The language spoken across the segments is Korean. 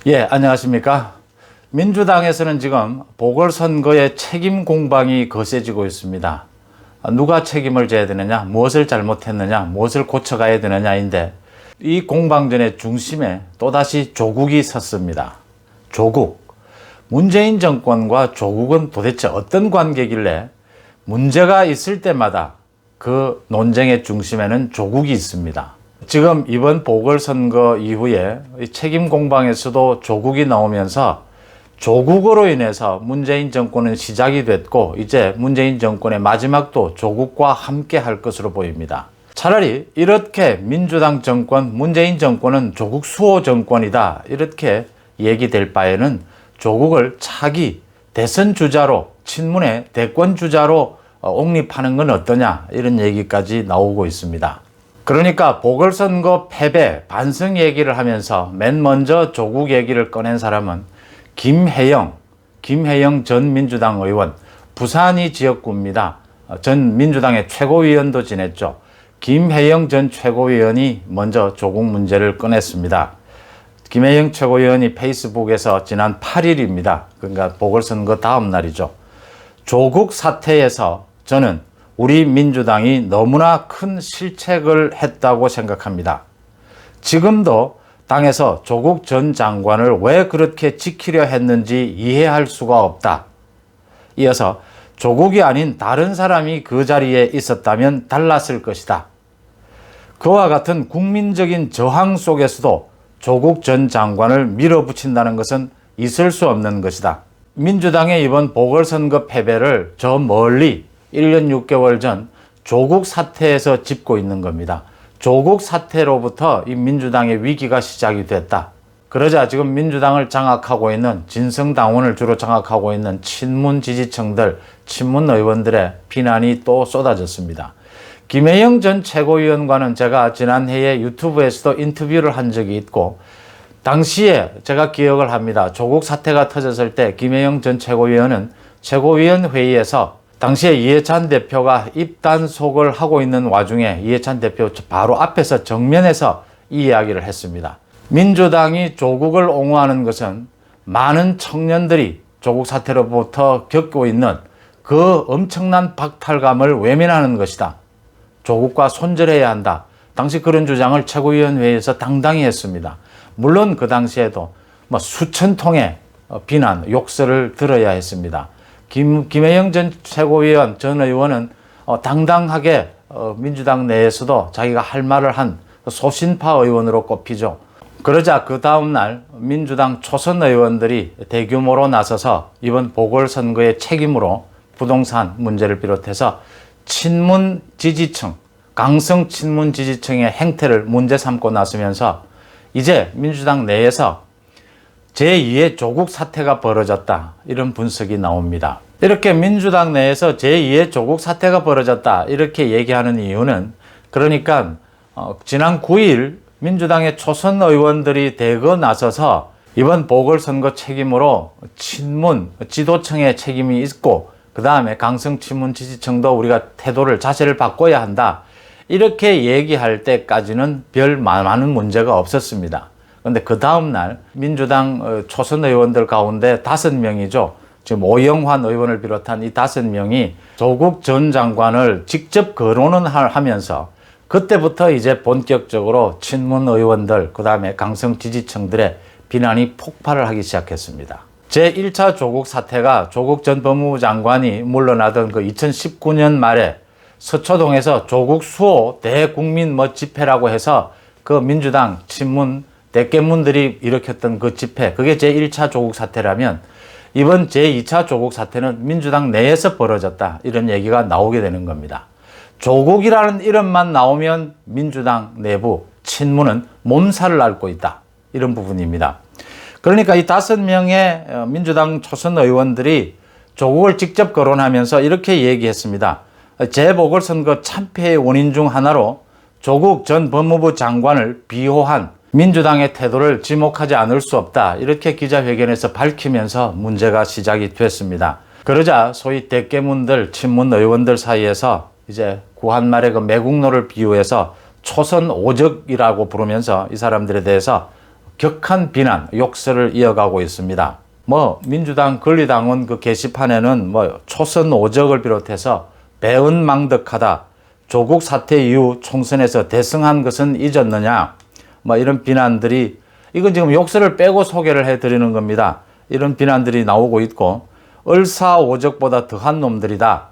예, 안녕하십니까. 민주당에서는 지금 보궐선거의 책임 공방이 거세지고 있습니다. 누가 책임을 져야 되느냐, 무엇을 잘못했느냐, 무엇을 고쳐가야 되느냐인데 이 공방전의 중심에 또다시 조국이 섰습니다. 조국. 문재인 정권과 조국은 도대체 어떤 관계길래 문제가 있을 때마다 그 논쟁의 중심에는 조국이 있습니다. 지금 이번 보궐선거 이후에 책임 공방에서도 조국이 나오면서 조국으로 인해서 문재인 정권은 시작이 됐고 이제 문재인 정권의 마지막도 조국과 함께 할 것으로 보입니다. 차라리 이렇게 민주당 정권, 문재인 정권은 조국 수호 정권이다 이렇게 얘기될 바에는 조국을 차기 대선 주자로, 친문의 대권 주자로 옹립하는 건 어떠냐 이런 얘기까지 나오고 있습니다. 그러니까 보궐선거 패배, 반성 얘기를 하면서 맨 먼저 조국 얘기를 꺼낸 사람은 김혜영 전 민주당 의원, 부산이 지역구입니다. 전 민주당의 최고위원도 지냈죠. 김혜영 전 최고위원이 먼저 조국 문제를 꺼냈습니다. 김혜영 최고위원이 페이스북에서 지난 8일입니다. 그러니까 보궐선거 다음 날이죠. 조국 사태에서 저는 우리 민주당이 너무나 큰 실책을 했다고 생각합니다. 지금도 당에서 조국 전 장관을 왜 그렇게 지키려 했는지 이해할 수가 없다. 이어서 조국이 아닌 다른 사람이 그 자리에 있었다면 달랐을 것이다. 그와 같은 국민적인 저항 속에서도 조국 전 장관을 밀어붙인다는 것은 있을 수 없는 것이다. 민주당의 이번 보궐선거 패배를 저 멀리 1년 6개월 전 조국 사태에서 짚고 있는 겁니다. 조국 사태로부터 이 민주당의 위기가 시작이 됐다. 그러자 지금 민주당을 장악하고 있는, 진성당원을 주로 장악하고 있는 친문 지지층들, 친문 의원들의 비난이 또 쏟아졌습니다. 김혜영 전 최고위원과는 제가 지난해에 유튜브에서도 인터뷰를 한 적이 있고 당시에 제가 기억을 합니다. 조국 사태가 터졌을 때 김혜영 전 최고위원은 최고위원 회의에서 당시에 이해찬 대표가 입단속을 하고 있는 와중에 이해찬 대표 바로 앞에서 정면에서 이 이야기를 했습니다. 민주당이 조국을 옹호하는 것은 많은 청년들이 조국 사태로부터 겪고 있는 그 엄청난 박탈감을 외면하는 것이다. 조국과 손절해야 한다. 당시 그런 주장을 최고위원회에서 당당히 했습니다. 물론 그 당시에도 수천 통의 비난, 욕설을 들어야 했습니다. 김혜영 전 최고위원, 전 의원은 당당하게 민주당 내에서도 자기가 할 말을 한 소신파 의원으로 꼽히죠. 그러자 그 다음날 민주당 초선 의원들이 대규모로 나서서 이번 보궐선거의 책임으로 부동산 문제를 비롯해서 친문 지지층, 강성 친문 지지층의 행태를 문제 삼고 나서면서 이제 민주당 내에서 제2의 조국 사태가 벌어졌다. 이런 분석이 나옵니다. 이렇게 민주당 내에서 제2의 조국 사태가 벌어졌다. 이렇게 얘기하는 이유는 그러니까 지난 9일 민주당의 초선 의원들이 대거 나서서 이번 보궐선거 책임으로 친문 지도층의 책임이 있고 그 다음에 강성 친문 지지층도 우리가 태도를, 자세를 바꿔야 한다. 이렇게 얘기할 때까지는 별 많은 문제가 없었습니다. 그런데 그 다음날 민주당 초선 의원들 가운데 5명이죠. 지금 오영환 의원을 비롯한 이 5명이 조국 전 장관을 직접 거론은 하면서 그때부터 이제 본격적으로 친문 의원들, 그 다음에 강성 지지층들의 비난이 폭발을 하기 시작했습니다. 제1차 조국 사태가 조국 전 법무부 장관이 물러나던 그 2019년 말에 서초동에서 조국 수호 대국민 집회라고 해서 그 민주당 친문 대깨문들이 일으켰던 그 집회, 그게 제1차 조국 사태라면 이번 제2차 조국 사태는 민주당 내에서 벌어졌다. 이런 얘기가 나오게 되는 겁니다. 조국이라는 이름만 나오면 민주당 내부 친문은 몸살을 앓고 있다. 이런 부분입니다. 그러니까 이 5명의 민주당 초선 의원들이 조국을 직접 거론하면서 이렇게 얘기했습니다. 재보궐선거 참패의 원인 중 하나로 조국 전 법무부 장관을 비호한 민주당의 태도를 지목하지 않을 수 없다. 이렇게 기자회견에서 밝히면서 문제가 시작이 됐습니다. 그러자 소위 대깨문들, 친문 의원들 사이에서 이제 구한말의 그 매국노를 비유해서 초선 오적이라고 부르면서 이 사람들에 대해서 격한 비난, 욕설을 이어가고 있습니다. 민주당, 권리당원 그 게시판에는 초선 오적을 비롯해서 배은망덕하다, 조국 사태 이후 총선에서 대승한 것은 잊었느냐, 이런 비난들이, 이건 지금 욕설을 빼고 소개를 해드리는 겁니다. 이런 비난들이 나오고 있고, 을사오적보다 더한 놈들이다.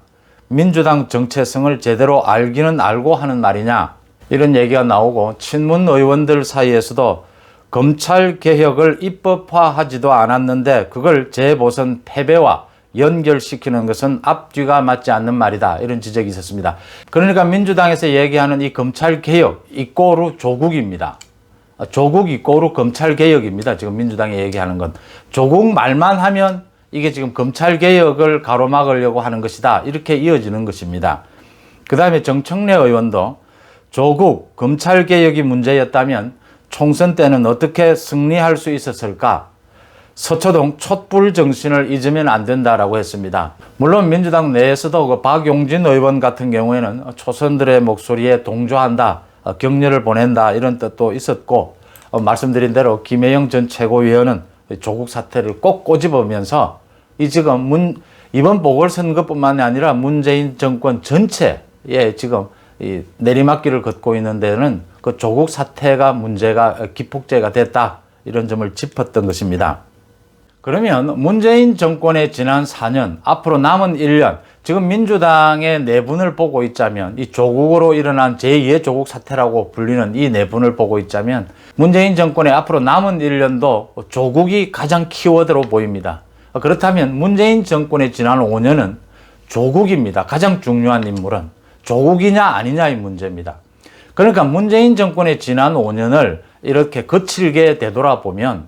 민주당 정체성을 제대로 알기는 알고 하는 말이냐. 이런 얘기가 나오고, 친문 의원들 사이에서도 검찰 개혁을 입법화하지도 않았는데 그걸 재보선 패배와 연결시키는 것은 앞뒤가 맞지 않는 말이다. 이런 지적이 있었습니다. 그러니까 민주당에서 얘기하는 이 검찰 개혁 이꼬르 조국입니다. 조국 이꼬르 검찰 개혁입니다. 지금 민주당이 얘기하는 건 조국 말만 하면 이게 지금 검찰 개혁을 가로막으려고 하는 것이다. 이렇게 이어지는 것입니다. 그 다음에 정청래 의원도 조국 검찰 개혁이 문제였다면 총선 때는 어떻게 승리할 수 있었을까? 서초동 촛불 정신을 잊으면 안 된다라고 했습니다. 물론 민주당 내에서도 그 박용진 의원 같은 경우에는 초선들의 목소리에 동조한다, 격려를 보낸다 이런 뜻도 있었고, 말씀드린 대로 김혜영 전 최고위원은 조국 사태를 꼭 꼬집으면서 지금 이번 보궐선거뿐만이 아니라 문재인 정권 전체에 지금 이 내리막길을 걷고 있는 데는 그 조국 사태가 문제가 기폭제가 됐다, 이런 점을 짚었던 것입니다. 그러면 문재인 정권의 지난 4년, 앞으로 남은 1년, 지금 민주당의 내분을 보고 있자면, 이 조국으로 일어난 제2의 조국 사태라고 불리는 이 내분을 보고 있자면 문재인 정권의 앞으로 남은 1년도 조국이 가장 키워드로 보입니다. 그렇다면 문재인 정권의 지난 5년은 조국입니다. 가장 중요한 인물은 조국이냐 아니냐의 문제입니다. 그러니까 문재인 정권의 지난 5년을 이렇게 거칠게 되돌아보면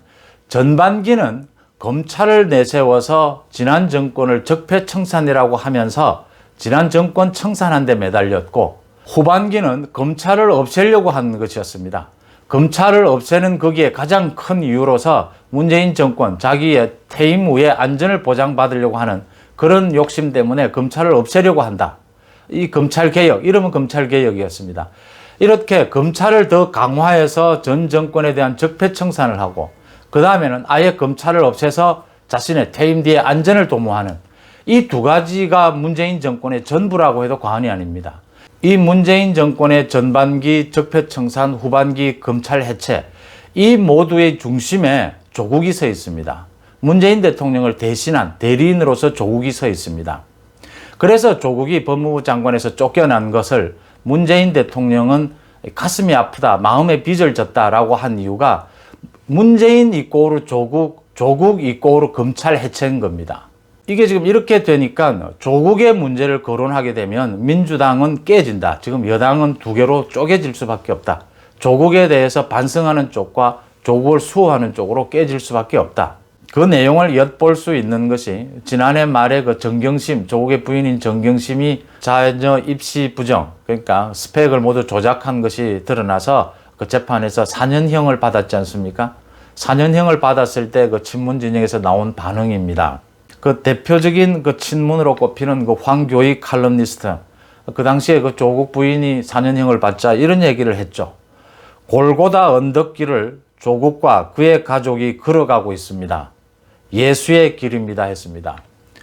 전반기는 검찰을 내세워서 지난 정권을 적폐청산이라고 하면서 지난 정권 청산한 데 매달렸고, 후반기는 검찰을 없애려고 한 것이었습니다. 검찰을 없애는 거기에 가장 큰 이유로서 문재인 정권 자기의 퇴임 후에 안전을 보장받으려고 하는 그런 욕심 때문에 검찰을 없애려고 한다. 이 검찰개혁, 이름은 검찰개혁이었습니다. 이렇게 검찰을 더 강화해서 전 정권에 대한 적폐청산을 하고, 그 다음에는 아예 검찰을 없애서 자신의 퇴임 뒤에 안전을 도모하는, 이 두 가지가 문재인 정권의 전부라고 해도 과언이 아닙니다. 이 문재인 정권의 전반기 적폐청산, 후반기 검찰 해체, 이 모두의 중심에 조국이 서 있습니다. 문재인 대통령을 대신한 대리인으로서 조국이 서 있습니다. 그래서 조국이 법무부 장관에서 쫓겨난 것을 문재인 대통령은 가슴이 아프다, 마음에 빚을 졌다라고 한 이유가 문재인 이꼬르 조국, 조국 이꼬르 검찰 해체인 겁니다. 이게 지금 이렇게 되니까 조국의 문제를 거론하게 되면 민주당은 깨진다. 지금 여당은 두 개로 쪼개질 수밖에 없다. 조국에 대해서 반성하는 쪽과 조국을 수호하는 쪽으로 깨질 수밖에 없다. 그 내용을 엿볼 수 있는 것이 지난해 말에 그 정경심, 조국의 부인인 정경심이 자녀 입시 부정, 그러니까 스펙을 모두 조작한 것이 드러나서 그 재판에서 4년형을 받았지 않습니까? 4년형을 받았을 때 그 친문 진영에서 나온 반응입니다. 그 대표적인 그 친문으로 꼽히는 그 황교익 칼럼니스트, 그 당시에 그 조국 부인이 4년형을 받자 이런 얘기를 했죠. 골고다 언덕길을 조국과 그의 가족이 걸어가고 있습니다. 예수의 길입니다 했습니다.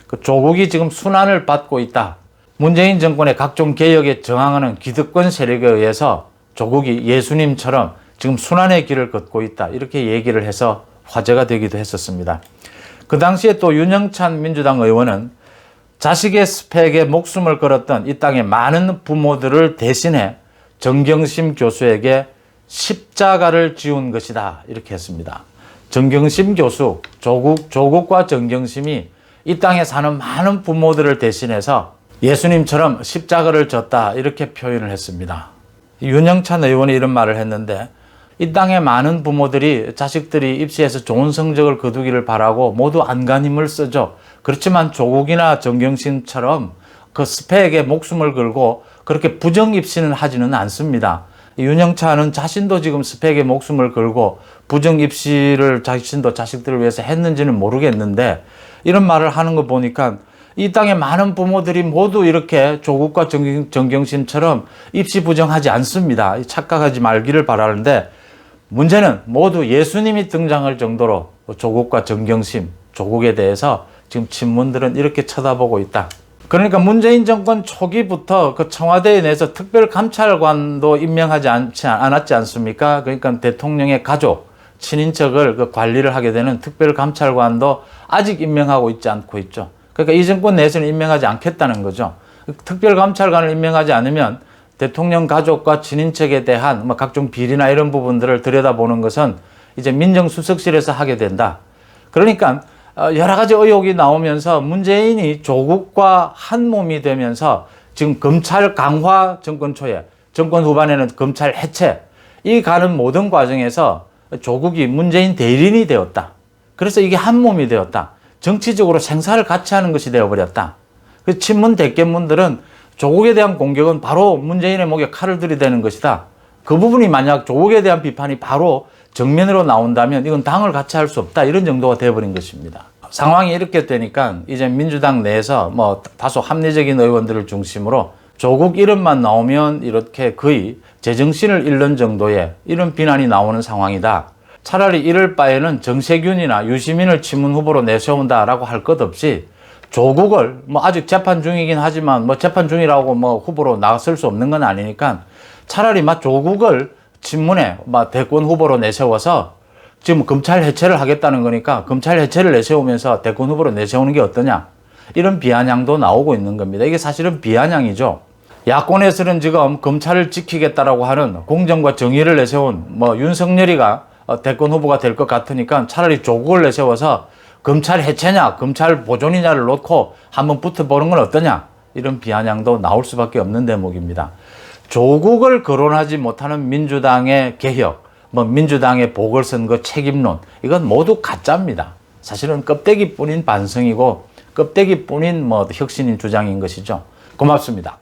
그 조국이 지금 순환을 받고 있다. 문재인 정권의 각종 개혁에 저항하는 기득권 세력에 의해서 조국이 예수님처럼 지금 순환의 길을 걷고 있다. 이렇게 얘기를 해서 화제가 되기도 했었습니다. 그 당시에 또 윤영찬 민주당 의원은 자식의 스펙에 목숨을 걸었던 이 땅의 많은 부모들을 대신해 정경심 교수에게 십자가를 지운 것이다. 이렇게 했습니다. 정경심 교수, 조국과 정경심이 이 땅에 사는 많은 부모들을 대신해서 예수님처럼 십자가를 졌다. 이렇게 표현을 했습니다. 윤영찬 의원이 이런 말을 했는데, 이 땅의 많은 부모들이 자식들이 입시에서 좋은 성적을 거두기를 바라고 모두 안간힘을 쓰죠. 그렇지만 조국이나 정경심처럼 그 스펙에 목숨을 걸고 그렇게 부정 입시는 하지는 않습니다. 윤영찬은 자신도 지금 스펙에 목숨을 걸고 부정 입시를 자신도 자식들을 위해서 했는지는 모르겠는데, 이런 말을 하는 거 보니까 이 땅의 많은 부모들이 모두 이렇게 조국과 정경심처럼 입시 부정하지 않습니다. 착각하지 말기를 바라는데, 문제는 모두 예수님이 등장할 정도로 조국과 정경심, 조국에 대해서 지금 친문들은 이렇게 쳐다보고 있다. 그러니까 문재인 정권 초기부터 그 청와대에 내서 특별감찰관도 임명하지 않았지 않습니까? 그러니까 대통령의 가족, 친인척을 그 관리를 하게 되는 특별감찰관도 아직 임명하고 있지 않고 있죠. 그러니까 이 정권 내에서는 임명하지 않겠다는 거죠. 특별감찰관을 임명하지 않으면 대통령 가족과 친인척에 대한 뭐 각종 비리나 이런 부분들을 들여다보는 것은 이제 민정수석실에서 하게 된다. 그러니까 여러 가지 의혹이 나오면서 문재인이 조국과 한 몸이 되면서 지금 검찰 강화 정권 초에, 정권 후반에는 검찰 해체, 이 가는 모든 과정에서 조국이 문재인 대리인이 되었다. 그래서 이게 한 몸이 되었다. 정치적으로 생사를 같이 하는 것이 되어버렸다. 그 친문 대깨문들은 조국에 대한 공격은 바로 문재인의 목에 칼을 들이대는 것이다. 그 부분이 만약 조국에 대한 비판이 바로 정면으로 나온다면 이건 당을 같이 할 수 없다. 이런 정도가 되어버린 것입니다. 상황이 이렇게 되니까 이제 민주당 내에서 뭐 다소 합리적인 의원들을 중심으로 조국 이름만 나오면 이렇게 거의 제정신을 잃는 정도의 이런 비난이 나오는 상황이다. 차라리 이럴 바에는 정세균이나 유시민을 친문 후보로 내세운다라고 할 것 없이 조국을 뭐 아직 재판 중이긴 하지만 뭐 재판 중이라고 뭐 후보로 나설 수 없는 건 아니니까 차라리 막 조국을 친문에 막 대권 후보로 내세워서 지금 검찰 해체를 하겠다는 거니까 검찰 해체를 내세우면서 대권 후보로 내세우는 게 어떠냐, 이런 비아냥도 나오고 있는 겁니다. 이게 사실은 비아냥이죠. 야권에서는 지금 검찰을 지키겠다라고 하는 공정과 정의를 내세운 뭐 윤석열이가 대권 후보가 될 것 같으니까 차라리 조국을 내세워서 검찰 해체냐 검찰 보존이냐를 놓고 한번 붙어보는 건 어떠냐, 이런 비아냥도 나올 수밖에 없는 대목입니다. 조국을 거론하지 못하는 민주당의 개혁, 뭐 민주당의 보궐선거 책임론, 이건 모두 가짜입니다. 사실은 껍데기뿐인 반성이고 껍데기뿐인 뭐 혁신인 주장인 것이죠. 고맙습니다.